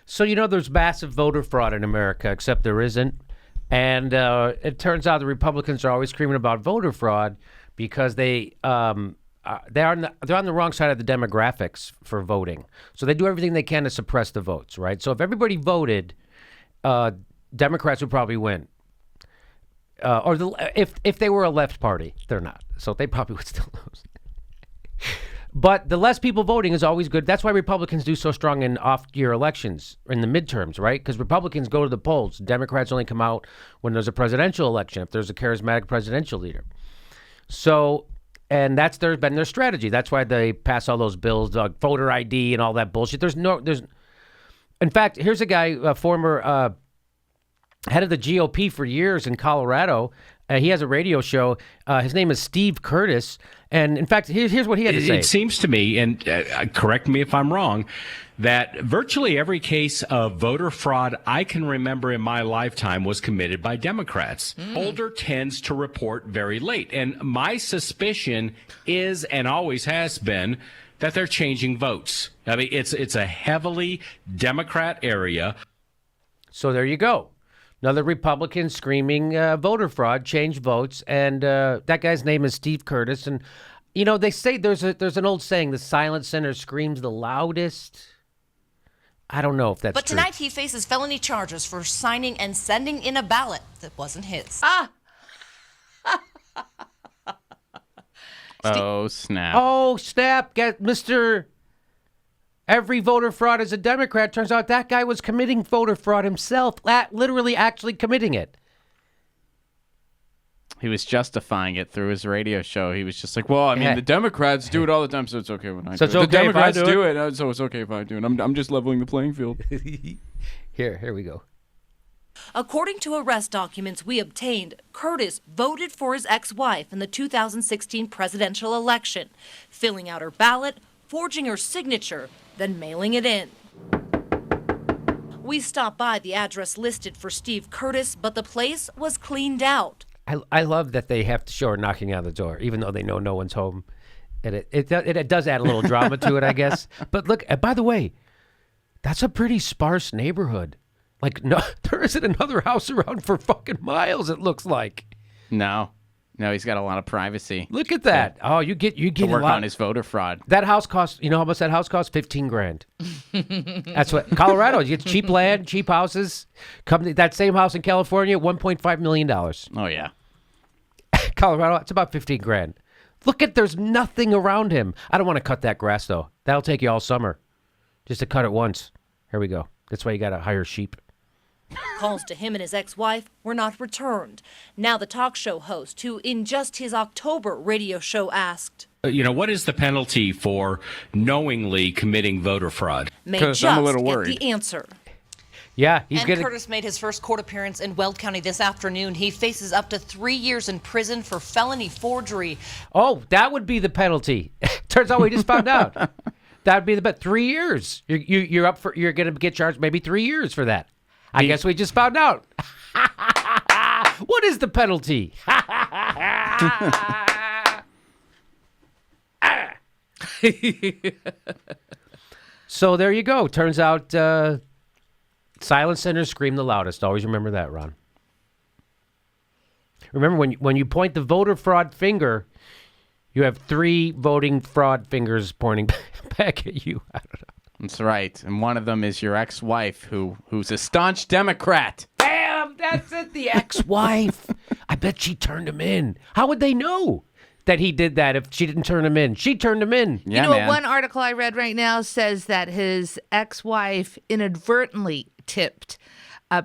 So, there's massive voter fraud in America, except there isn't. And it turns out the Republicans are always screaming about voter fraud because they're on the wrong side of the demographics for voting. So they do everything they can to suppress the votes, right? So if everybody voted, Democrats would probably win. If they were a left party, they're not. So they probably would still lose. But the less people voting is always good. That's why Republicans do so strong in off-year elections, in the midterms, right? Because Republicans go to the polls. Democrats only come out when there's a presidential election, if there's a charismatic presidential leader. So, and that's been their strategy. That's why they pass all those bills, voter ID and all that bullshit. In fact, here's a guy, a former head of the GOP for years in Colorado. He has a radio show. His name is Steve Curtis. And in fact, here's what he had to say. It seems to me, and correct me if I'm wrong, that virtually every case of voter fraud I can remember in my lifetime was committed by Democrats. Older tends to report very late. And my suspicion is, and always has been, that they're changing votes. I mean, it's a heavily Democrat area. So there you go. Another Republican screaming voter fraud, change votes, and that guy's name is Steve Curtis. And they say there's an old saying: the silent sinner screams the loudest. I don't know if that's true. But tonight he faces felony charges for signing and sending in a ballot that wasn't his. Oh snap! Oh snap! Get Mr. Every voter fraud is a Democrat. Turns out that guy was committing voter fraud himself, literally actually committing it. He was justifying it through his radio show. He was just like, well, I mean, the Democrats do it all the time, so it's okay when I do it. The Democrats do it, so it's okay if I do it. I'm just leveling the playing field. Here we go. According to arrest documents we obtained, Curtis voted for his ex-wife in the 2016 presidential election, filling out her ballot, forging her signature, then mailing it in. We stopped by the address listed for Steve Curtis, but the place was cleaned out. I love that they have to show her knocking on the door, even though they know no one's home. And it does add a little drama to it, I guess. But look, by the way, that's a pretty sparse neighborhood. Like, no, there isn't another house around for fucking miles, it looks like. No, he's got a lot of privacy. Look at that. Oh, you get to work on his voter fraud. That house costs, you know how much that house costs? $15,000. That's what Colorado, you get cheap land, cheap houses. That same house in California, $1.5 million. Oh yeah. Colorado, it's about $15,000. Look there's nothing around him. I don't want to cut that grass though. That'll take you all summer. Just to cut it once. Here we go. That's why you got to hire sheep. Calls to him and his ex-wife were not returned. Now the talk show host, who in just his October radio show asked, what is the penalty for knowingly committing voter fraud? May just I'm a little get worried. the answer. Yeah, Curtis made his first court appearance in Weld County this afternoon. He faces up to 3 years in prison for felony forgery. Oh, that would be the penalty. Turns out we just found out. That would be the 3 years. You're going to get charged maybe 3 years for that. I guess we just found out. What is the penalty? So there you go. Turns out silent sinners scream the loudest. Always remember that, Ron. Remember, when you point the voter fraud finger, you have 3 voting fraud fingers pointing back at you. I don't know. That's right. And one of them is your ex-wife, who's a staunch Democrat. Bam! That's it, the ex-wife. I bet she turned him in. How would they know that he did that if she didn't turn him in? She turned him in. Yeah, what one article I read right now says that his ex-wife inadvertently tipped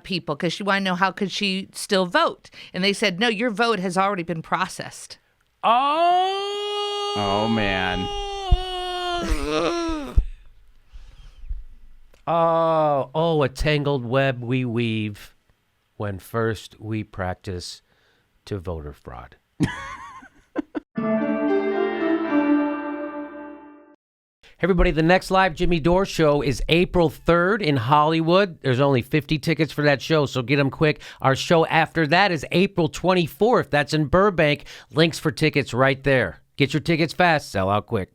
people because she wanted to know how could she still vote. And they said, no, your vote has already been processed. Oh man. Oh, a tangled web we weave when first we practice to voter fraud. Everybody, the next live Jimmy Dore show is April 3rd in Hollywood. There's only 50 tickets for that show, so get them quick. Our show after that is April 24th. That's in Burbank. Links for tickets right there. Get your tickets fast. Sell out quick.